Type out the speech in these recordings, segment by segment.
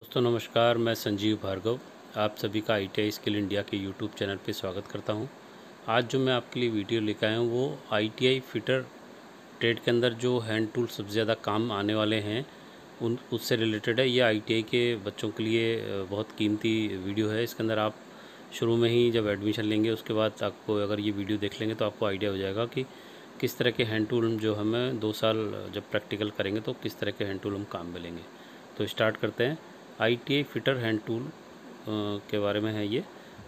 दोस्तों नमस्कार, मैं संजीव भार्गव आप सभी का ITI स्किल इंडिया के यूट्यूब चैनल पे स्वागत करता हूं। आज जो मैं आपके लिए वीडियो लेकर आया हूं वो ITI फिटर ट्रेड के अंदर जो हैंड टूल सबसे ज़्यादा काम आने वाले हैं उन उससे रिलेटेड है। ये ITI के बच्चों के लिए बहुत कीमती वीडियो है। इसके अंदर आप शुरू में ही जब एडमिशन लेंगे उसके बाद आपको अगर ये वीडियो देख लेंगे तो आपको आइडिया हो जाएगा कि किस तरह के हैंड टूल जो हमें 2 साल जब प्रैक्टिकल करेंगे तो किस तरह के हैंड टूल हम काम में लेंगे। तो स्टार्ट करते हैं। ITI फिटर हैंड टूल के बारे में है ये।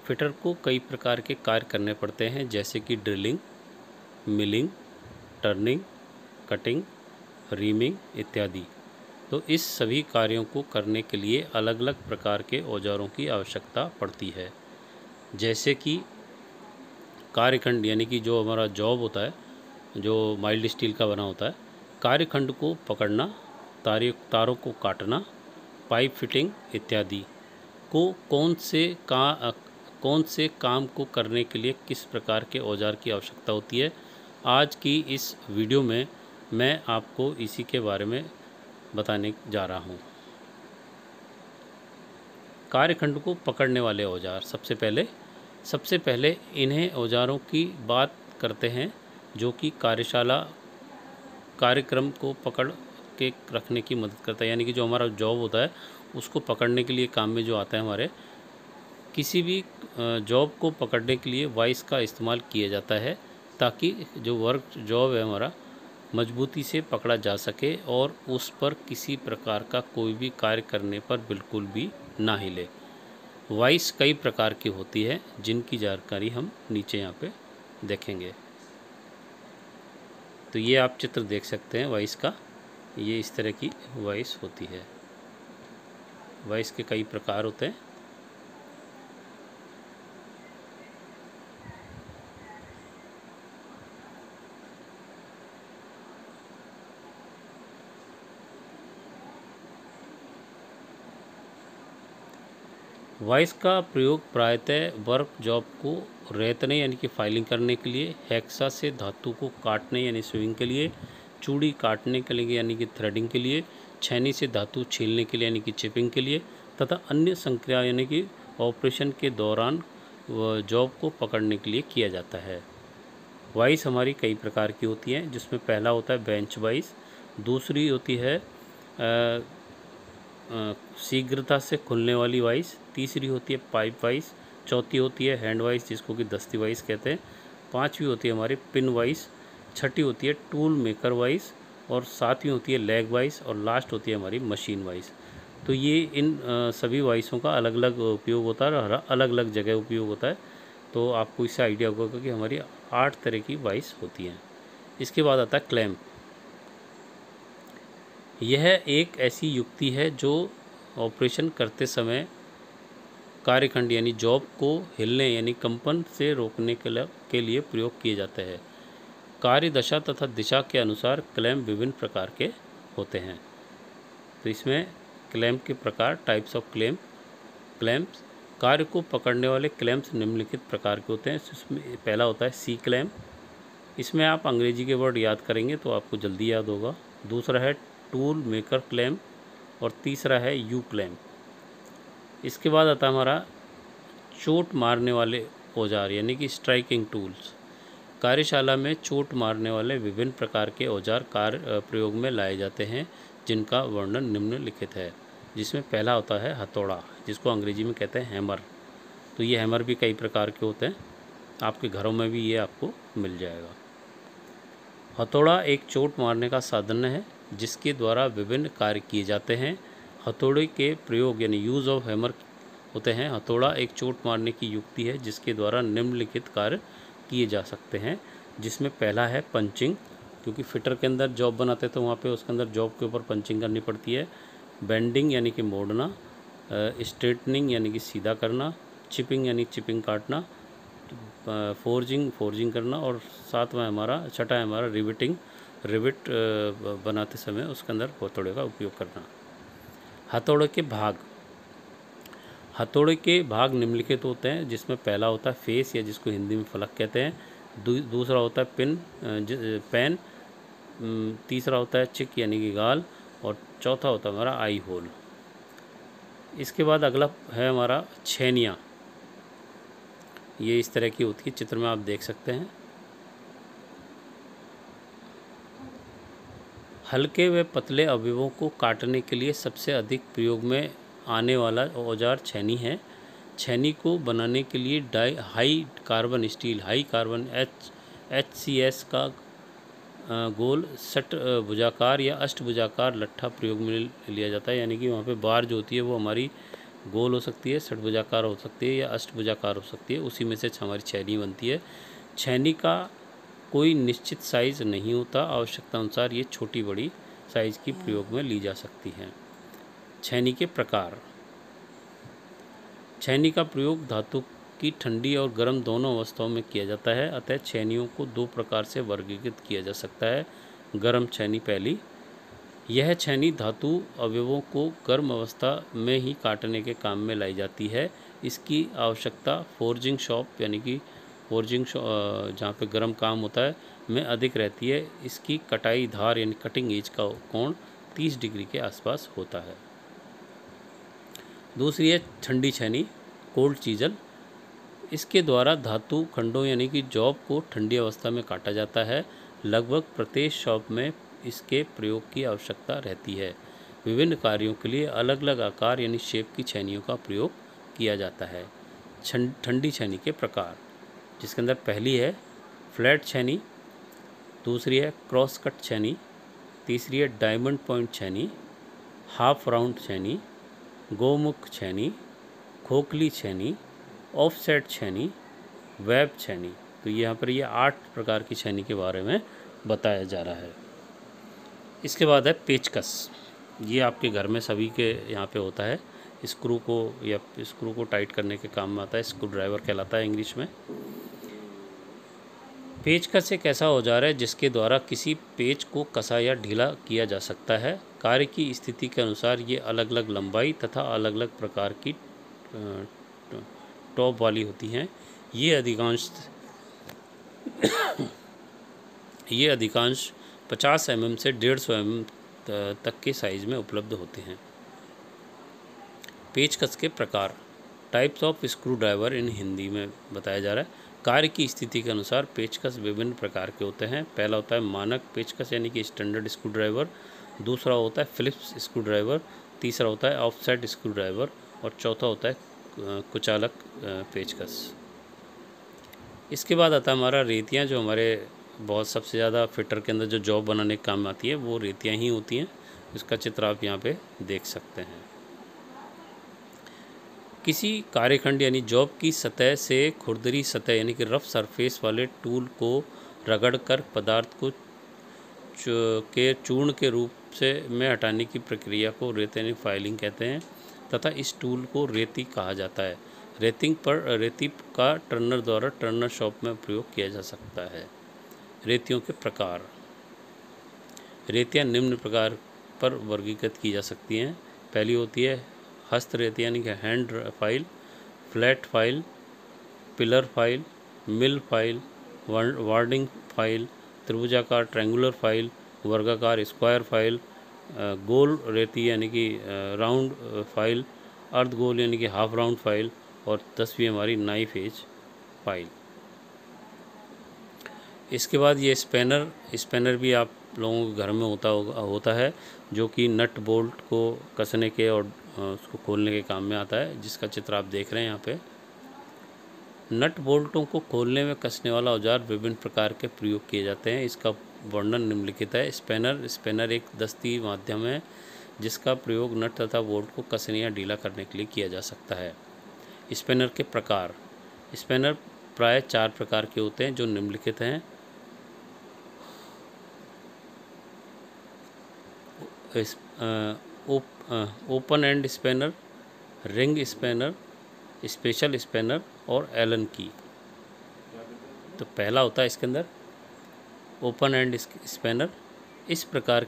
फिटर को कई प्रकार के कार्य करने पड़ते हैं जैसे कि drilling, milling, turning, cutting, reaming इत्यादि। तो इस सभी कार्यों को करने के लिए अलग अलग प्रकार के औजारों की आवश्यकता पड़ती है। जैसे कि कार्यखंड यानी कि जो हमारा जॉब होता है, जो माइल्ड स्टील का बना होता है, कार्यखंड को पकड़ना, तारों को काटना, पाइप फिटिंग इत्यादि को कौन से काम को करने के लिए किस प्रकार के औजार की आवश्यकता होती है, आज की इस वीडियो में मैं आपको इसी के बारे में बताने जा रहा हूँ। कार्यखंड को पकड़ने वाले औजार सबसे पहले इन्हें औजारों की बात करते हैं जो कि कार्यक्रम को पकड़ के रखने की मदद करता है। यानी कि जो हमारा जॉब होता है उसको पकड़ने के लिए काम में जो आता है हमारे, किसी भी जॉब को पकड़ने के लिए वाइस का इस्तेमाल किया जाता है ताकि जो वर्क जॉब है हमारा मजबूती से पकड़ा जा सके और उस पर किसी प्रकार का कोई भी कार्य करने पर बिल्कुल भी ना हिले। वाइस कई प्रकार की होती है जिनकी जानकारी हम नीचे यहाँ पे देखेंगे। तो ये आप चित्र देख सकते हैं वाइस का। ये इस तरह की वाइस होती है। वाइस के कई प्रकार होते हैं। वाइस का प्रयोग प्रायतः वर्क जॉब को रेतने यानी कि फाइलिंग करने के लिए, हेक्सा से धातु को काटने यानी स्विंग के लिए, चूड़ी काटने के लिए यानी कि थ्रेडिंग के लिए, छेनी से धातु छीलने के लिए यानी कि चिपिंग के लिए तथा अन्य संक्रिया यानी कि ऑपरेशन के दौरान जॉब को पकड़ने के लिए किया जाता है। वाइस हमारी कई प्रकार की होती हैं जिसमें पहला होता है बेंच वाइस, दूसरी होती है शीघ्रता से खुलने वाली वाइस, तीसरी होती है पाइप वाइस, चौथी होती है हैंड वाइस जिसको कि दस्ती वाइस कहते हैं, पांचवी होती है हमारी पिन वाइस, छठी होती है टूल मेकर वाइस और सातवीं होती है लेग वाइस और लास्ट होती है हमारी मशीन वाइस। तो ये इन सभी वाइसों का अलग अलग उपयोग होता है और अलग अलग जगह उपयोग होता है। तो आपको इससे आइडिया होगा कि हमारी 8 तरह की वाइस होती हैं। इसके बाद आता है क्लैंप। यह एक ऐसी युक्ति है जो ऑपरेशन करते समय कार्यखंड यानी जॉब को हिलने यानी कंपन से रोकने के लिए प्रयोग किए जाते हैं। कार्य दशा तथा दिशा के अनुसार क्लैंप विभिन्न प्रकार के होते हैं। तो इसमें क्लैंप के प्रकार, टाइप्स ऑफ क्लैंप्स। कार्य को पकड़ने वाले क्लैंप्स निम्नलिखित प्रकार के होते हैं। इसमें पहला होता है सी क्लैंप। इसमें आप अंग्रेजी के वर्ड याद करेंगे तो आपको जल्दी याद होगा। दूसरा है टूल मेकर क्लैंप और तीसरा है यू क्लैंप। इसके बाद आता है हमारा चोट मारने वाले औजार यानी कि स्ट्राइकिंग टूल्स। कार्यशाला में चोट मारने वाले विभिन्न प्रकार के औजार कार्य प्रयोग में लाए जाते हैं जिनका वर्णन निम्नलिखित है। जिसमें पहला होता है हथौड़ा जिसको अंग्रेजी में कहते हैं हैमर। तो ये हैमर भी कई प्रकार के होते हैं, आपके घरों में भी ये आपको मिल जाएगा। हथौड़ा एक चोट मारने का साधन है जिसके द्वारा विभिन्न कार्य किए जाते हैं। हथौड़े के प्रयोग यानी यूज़ ऑफ हैमर होते हैं। हथौड़ा एक चोट मारने की युक्ति है जिसके द्वारा निम्नलिखित कार्य किए जा सकते हैं। जिसमें पहला है पंचिंग, क्योंकि फिटर के अंदर जॉब बनाते हैं तो वहाँ पे उसके अंदर जॉब के ऊपर पंचिंग करनी पड़ती है। बेंडिंग यानी कि मोड़ना, स्ट्रेटनिंग यानी कि सीधा करना, चिपिंग यानी चिपिंग काटना, फोर्जिंग करना और छठा है हमारा रिविट बनाते समय उसके अंदर हथौड़े का उपयोग करना। हथौड़े के भाग निम्नलिखित होते हैं जिसमें पहला होता है फेस या जिसको हिंदी में फलक कहते हैं। दूसरा होता है पेन, तीसरा होता है चिक यानी कि गाल और चौथा होता है हमारा आई होल। इसके बाद अगला है हमारा छैनियाँ। ये इस तरह की होती है, चित्र में आप देख सकते हैं। हल्के व पतले अवयवों को काटने के लिए सबसे अधिक प्रयोग में आने वाला औजार छैनी है। छैनी को बनाने के लिए high carbon steel, high carbon HCS का गोल षट भुजाकार या अष्टभुजाकार लट्ठा प्रयोग में लिया जाता है। यानी कि वहाँ पे बार जो होती है वो हमारी गोल हो सकती है, षटभुजाकार हो सकती है या अष्टभुजाकार हो सकती है, उसी में से हमारी छैनी बनती है। छैनी का कोई निश्चित साइज़ नहीं होता, आवश्यकता अनुसार ये छोटी बड़ी साइज़ की प्रयोग में ली जा सकती हैं। छैनी के प्रकार। छैनी का प्रयोग धातु की ठंडी और गर्म दोनों अवस्थाओं में किया जाता है, अतः छैनियों को दो प्रकार से वर्गीकृत किया जा सकता है। गर्म छैनी पहली, यह छैनी धातु अवयवों को गर्म अवस्था में ही काटने के काम में लाई जाती है। इसकी आवश्यकता फोर्जिंग शॉप यानी कि फोर्जिंग जहाँ पे गर्म काम होता है में अधिक रहती है। इसकी कटाई धार यानी कटिंग एज का कोण 30 डिग्री के आसपास होता है। दूसरी है ठंडी छैनी, कोल्ड चीजल। इसके द्वारा धातु खंडों यानी कि जॉब को ठंडी अवस्था में काटा जाता है। लगभग प्रत्येक शॉप में इसके प्रयोग की आवश्यकता रहती है। विभिन्न कार्यों के लिए अलग अलग आकार यानी शेप की छैनियों का प्रयोग किया जाता है। ठंडी छैनी के प्रकार, जिसके अंदर पहली है फ्लैट छैनी, दूसरी है क्रॉस कट छैनी, तीसरी है डायमंड पॉइंट छैनी, हाफ राउंड छैनी, गोमुख छैनी, खोखली छैनी, ऑफसेट छैनी, वेब छैनी। तो यहाँ पर ये 8 प्रकार की छैनी के बारे में बताया जा रहा है। इसके बाद है पेचकस। ये आपके घर में सभी के यहाँ पे होता है। स्क्रू को टाइट करने के काम में आता है, स्क्रू ड्राइवर कहलाता है इंग्लिश में। पेचकस एक ऐसा औजार है जिसके द्वारा किसी पेच को कसा या ढीला किया जा सकता है। कार्य की स्थिति के अनुसार ये अलग अलग लंबाई तथा अलग अलग प्रकार की टॉप वाली होती हैं। ये अधिकांश 50 mm से 150 mm तक के साइज़ में उपलब्ध होते हैं। पेचकस के प्रकार, टाइप्स ऑफ स्क्रू ड्राइवर इन हिंदी में बताया जा रहा है। कार्य की स्थिति के अनुसार पेचकस विभिन्न प्रकार के होते हैं। पहला होता है मानक पेचकस यानी कि स्टैंडर्ड स्क्रू ड्राइवर, दूसरा होता है फिलिप्स स्क्रू ड्राइवर, तीसरा होता है ऑफसेट स्क्रू ड्राइवर और चौथा होता है कुचालक पेचकस। इसके बाद आता है हमारा रेतियाँ, जो हमारे बहुत सबसे ज़्यादा फिटर के अंदर जो जॉब बनाने के काम में आती है वो रेतियाँ ही होती हैं। इसका चित्र आप यहाँ पे देख सकते हैं। किसी कार्यखंड यानी जॉब की सतह से खुरदरी सतह यानी कि रफ सरफेस वाले टूल को रगड़कर पदार्थ को चूर्ण के रूप से में हटाने की प्रक्रिया को रेत यानी फाइलिंग कहते हैं तथा इस टूल को रेती कहा जाता है। रेती का टर्नर द्वारा टर्नर शॉप में प्रयोग किया जा सकता है। रेतियों के प्रकार, रेतियाँ निम्न प्रकार पर वर्गीकृत की जा सकती हैं। पहली होती है हस्त रेती यानी कि hand file, flat file, pillar file, mill file, warding file, त्रिभुजाकार ट्रायंगुलर फाइल, वर्गाकार स्क्वायर फाइल, गोल रेती यानी कि राउंड फाइल, अर्ध गोल यानी कि हाफ राउंड फाइल और 10वीं हमारी नाइफ एज फाइल। इसके बाद ये स्पैनर भी आप लोगों के घर में होता है, जो कि नट बोल्ट को कसने के और उसको खोलने के काम में आता है, जिसका चित्र आप देख रहे हैं यहाँ पे। नट बोल्टों को खोलने में कसने वाला औजार विभिन्न प्रकार के प्रयोग किए जाते हैं। इसका वर्णन निम्नलिखित है। स्पैनर एक दस्ती माध्यम है जिसका प्रयोग नट तथा बोल्ट को कसने या ढीला करने के लिए किया जा सकता है। स्पैनर के प्रकार, स्पैनर प्राय 4 प्रकार के होते हैं जो निम्नलिखित हैं। Open end spanner, ring spanner, special spanner और एलन की। तो पहला होता है इसके अंदर ओपन एंड स्पैनर। इस प्रकार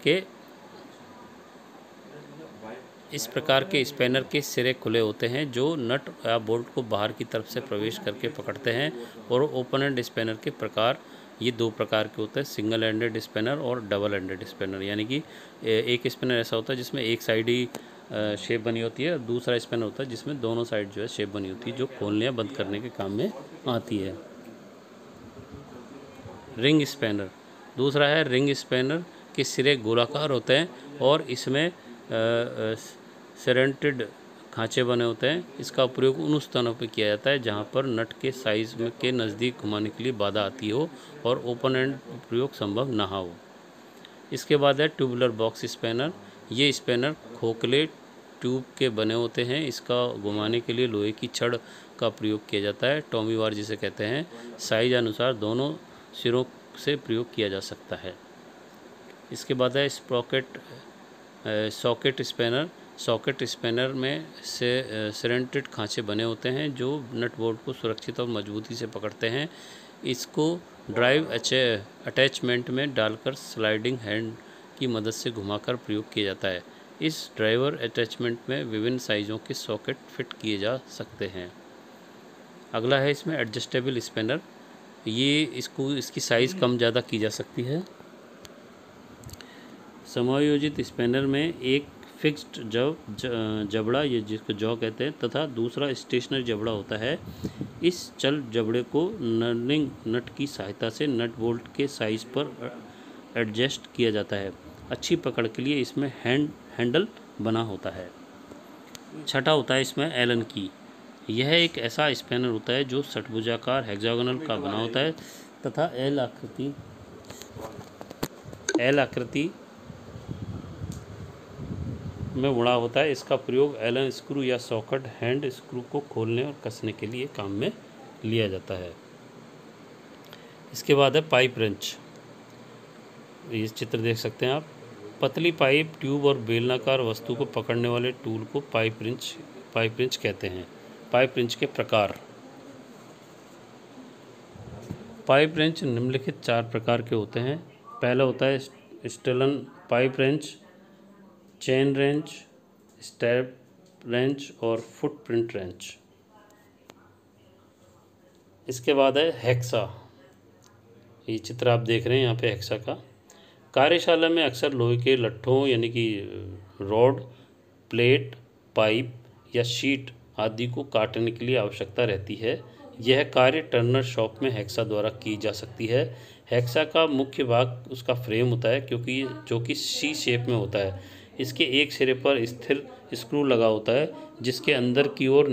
के स्पैनर के सिरे खुले होते हैं जो नट या बोल्ट को बाहर की तरफ से प्रवेश करके पकड़ते हैं। और ओपन एंड स्पैनर के प्रकार ये 2 प्रकार के होते हैं, सिंगल एंडेड स्पैनर और डबल एंडेड स्पैनर। यानी कि एक स्पैनर ऐसा होता है जिसमें एक साइड ही शेप बनी होती है, दूसरा स्पैनर होता है जिसमें दोनों साइड जो है शेप बनी होती है, जो खोलने या बंद करने के काम में आती है। रिंग स्पैनर दूसरा है। रिंग स्पैनर के सिरे गोलाकार होते हैं और इसमें सेरेंटेड खांचे बने होते हैं। इसका प्रयोग उन स्थानों पर किया जाता है जहां पर नट के साइज में के नज़दीक घुमाने के लिए बाधा आती हो और ओपन एंड प्रयोग संभव ना हो। इसके बाद है ट्यूबुलर बॉक्स स्पैनर। ये स्पैनर खोखले ट्यूब के बने होते हैं। इसका घुमाने के लिए लोहे की छड़ का प्रयोग किया जाता है, टॉमी वार जिसे कहते हैं। साइज अनुसार दोनों सिरों से प्रयोग किया जा सकता है। इसके बाद है सॉकेट स्पैनर। सॉकेट स्पैनर में से सेरेंटेड खांचे बने होते हैं जो नट बोल्ट को सुरक्षित और मजबूती से पकड़ते हैं। इसको ड्राइव अटैचमेंट में डालकर स्लाइडिंग हैंड की मदद से घुमाकर प्रयोग किया जाता है। इस ड्राइवर अटैचमेंट में विभिन्न साइज़ों के सॉकेट फिट किए जा सकते हैं। अगला है इसमें एडजस्टेबल स्पैनर। ये इसकी साइज़ कम ज़्यादा की जा सकती है। समायोजित स्पैनर में एक फिक्स्ड जबड़ा, ये जिसको जॉ कहते हैं, तथा दूसरा स्टेशनरी जबड़ा होता है। इस चल जबड़े को नर्निंग नट की सहायता से नट बोल्ट के साइज़ पर एडजस्ट किया जाता है। अच्छी पकड़ के लिए इसमें हैंडल बना होता है। छठा होता है इसमें एलन की। यह एक ऐसा स्पैनर होता है जो षटभुजाकार हेक्सागोनल का बना होता है तथा एल आकृति में मुड़ा होता है। इसका प्रयोग एलन स्क्रू या सॉकेट हैंड स्क्रू को खोलने और कसने के लिए काम में लिया जाता है। इसके बाद है पाइप रेंच। ये चित्र देख सकते हैं आप। पतली पाइप, ट्यूब और बेलनाकार वस्तु को पकड़ने वाले टूल को पाइप रेंच कहते हैं। पाइप रेंच के प्रकार। पाइप रेंच निम्नलिखित 4 प्रकार के होते हैं। पहला होता है Stillson pipe wrench, chain wrench, step wrench और फुटप्रिंट रेंच। इसके बाद है हेक्सा। ये चित्र आप देख रहे हैं यहाँ पे हेक्सा का। कार्यशाला में अक्सर लोहे के लट्ठों यानी कि रॉड, प्लेट, पाइप या शीट आदि को काटने के लिए आवश्यकता रहती है। यह कार्य टर्नर शॉप में हेक्सा द्वारा की जा सकती है। हेक्सा का मुख्य भाग उसका फ्रेम होता है जो कि सी शेप में होता है। इसके एक सिरे पर स्थिर स्क्रू लगा होता है जिसके अंदर की ओर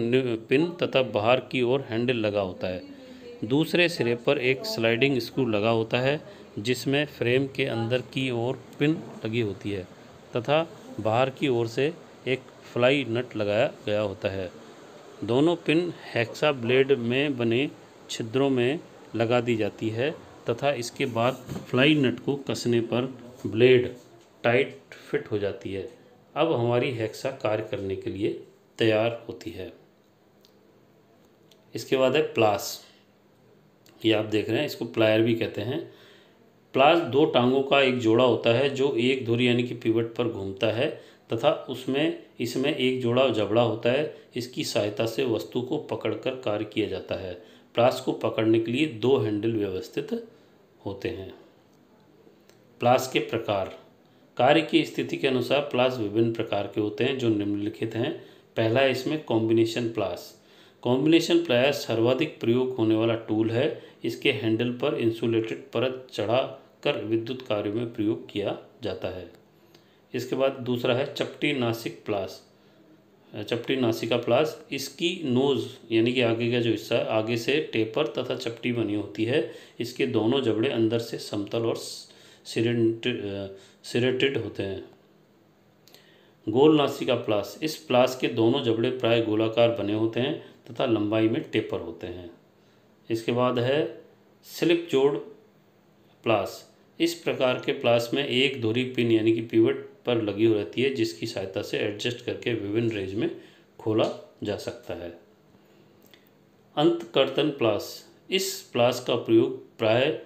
पिन तथा बाहर की ओर हैंडल लगा होता है। दूसरे सिरे पर एक स्लाइडिंग स्क्रू लगा होता है जिसमें फ्रेम के अंदर की ओर पिन लगी होती है तथा बाहर की ओर से एक फ्लाई नट लगाया गया होता है। दोनों पिन हेक्सा ब्लेड में बने छिद्रों में लगा दी जाती है तथा इसके बाद फ्लाई नट को कसने पर ब्लेड टाइट फिट हो जाती है। अब हमारी हेक्सा कार्य करने के लिए तैयार होती है। इसके बाद है प्लास। ये आप देख रहे हैं, इसको प्लायर भी कहते हैं। प्लास 2 टांगों का एक जोड़ा होता है जो एक धुरी यानी कि पिवट पर घूमता है तथा इसमें एक जोड़ा जबड़ा होता है। इसकी सहायता से वस्तु को पकड़कर कार्य किया जाता है। प्लास को पकड़ने के लिए 2 हैंडल व्यवस्थित होते हैं। प्लास के प्रकार। कार्य की स्थिति के अनुसार प्लास विभिन्न प्रकार के होते हैं जो निम्नलिखित हैं। पहला है इसमें कॉम्बिनेशन प्लास। कॉम्बिनेशन प्लास सर्वाधिक प्रयोग होने वाला टूल है। इसके हैंडल पर इंसुलेटेड परत चढ़ा कर विद्युत कार्य में प्रयोग किया जाता है। इसके बाद दूसरा है चपटी नासिका प्लास। इसकी नोज़ यानी कि आगे का जो हिस्सा है, आगे से टेपर तथा चपटी बनी होती है। इसके दोनों जबड़े अंदर से समतल और सिरेटेड होते हैं। गोल नासिका प्लास। इस प्लास के दोनों जबड़े प्राय गोलाकार बने होते हैं तथा लंबाई में टेपर होते हैं। इसके बाद है स्लिप जोड़ प्लास। इस प्रकार के प्लास में एक धुरी पिन यानी कि पिवट पर लगी हो रहती है जिसकी सहायता से एडजस्ट करके विभिन्न रेंज में खोला जा सकता है। अंतकर्तन प्लास। इस प्लास का प्रयोग प्राय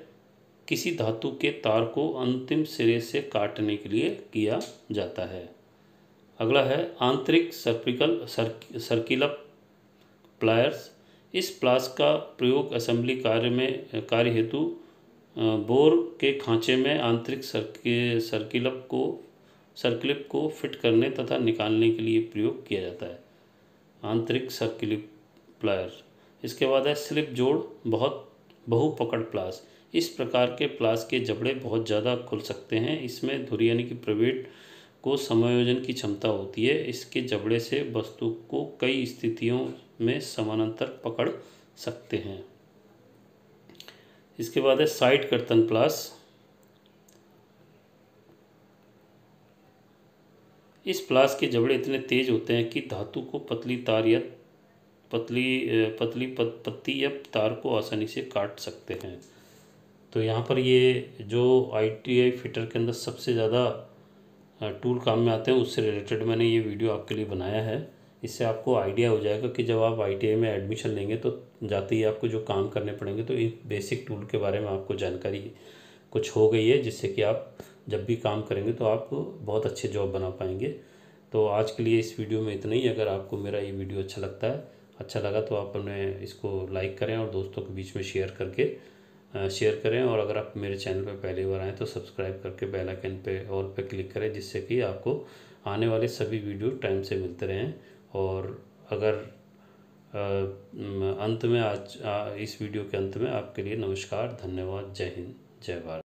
किसी धातु के तार को अंतिम सिरे से काटने के लिए किया जाता है। अगला है आंतरिक सर्किल प्लायर्स। इस प्लास का प्रयोग असेंबली कार्य हेतु बोर के खांचे में आंतरिक सर्किल को सर्किलिप को फिट करने तथा निकालने के लिए प्रयोग किया जाता है। आंतरिक सर्किलिप प्लायर। इसके बाद है स्लिप जोड़ बहु पकड़ प्लास। इस प्रकार के प्लास के जबड़े बहुत ज़्यादा खुल सकते हैं। इसमें धुरी यानी कि पिवट को समायोजन की क्षमता होती है। इसके जबड़े से वस्तु को कई स्थितियों में समानांतर पकड़ सकते हैं। इसके बाद है साइड कर्तन प्लास। इस प्लास के जबड़े इतने तेज होते हैं कि धातु को पतली तार या पत्ती या तार को आसानी से काट सकते हैं। तो यहाँ पर ये जो ITI फिटर के अंदर सबसे ज़्यादा टूल काम में आते हैं उससे रिलेटेड मैंने ये वीडियो आपके लिए बनाया है। इससे आपको आइडिया हो जाएगा कि जब आप ITI में एडमिशन लेंगे तो जाते ही आपको जो काम करने पड़ेंगे तो इन बेसिक टूल के बारे में आपको जानकारी कुछ हो गई है, जिससे कि आप जब भी काम करेंगे तो आप बहुत अच्छे जॉब बना पाएंगे। तो आज के लिए इस वीडियो में इतना ही। अगर आपको मेरा ये वीडियो अच्छा लगा तो आप अपने इसको लाइक करें और दोस्तों के बीच में शेयर करें। और अगर आप मेरे चैनल पर पहली बार आएँ तो सब्सक्राइब करके बेल आइकन पे ऑल पे क्लिक करें, जिससे कि आपको आने वाले सभी वीडियो टाइम से मिलते रहें। और अगर अंत में इस वीडियो के अंत में आपके लिए नमस्कार, धन्यवाद, जय हिंद, जय भारत।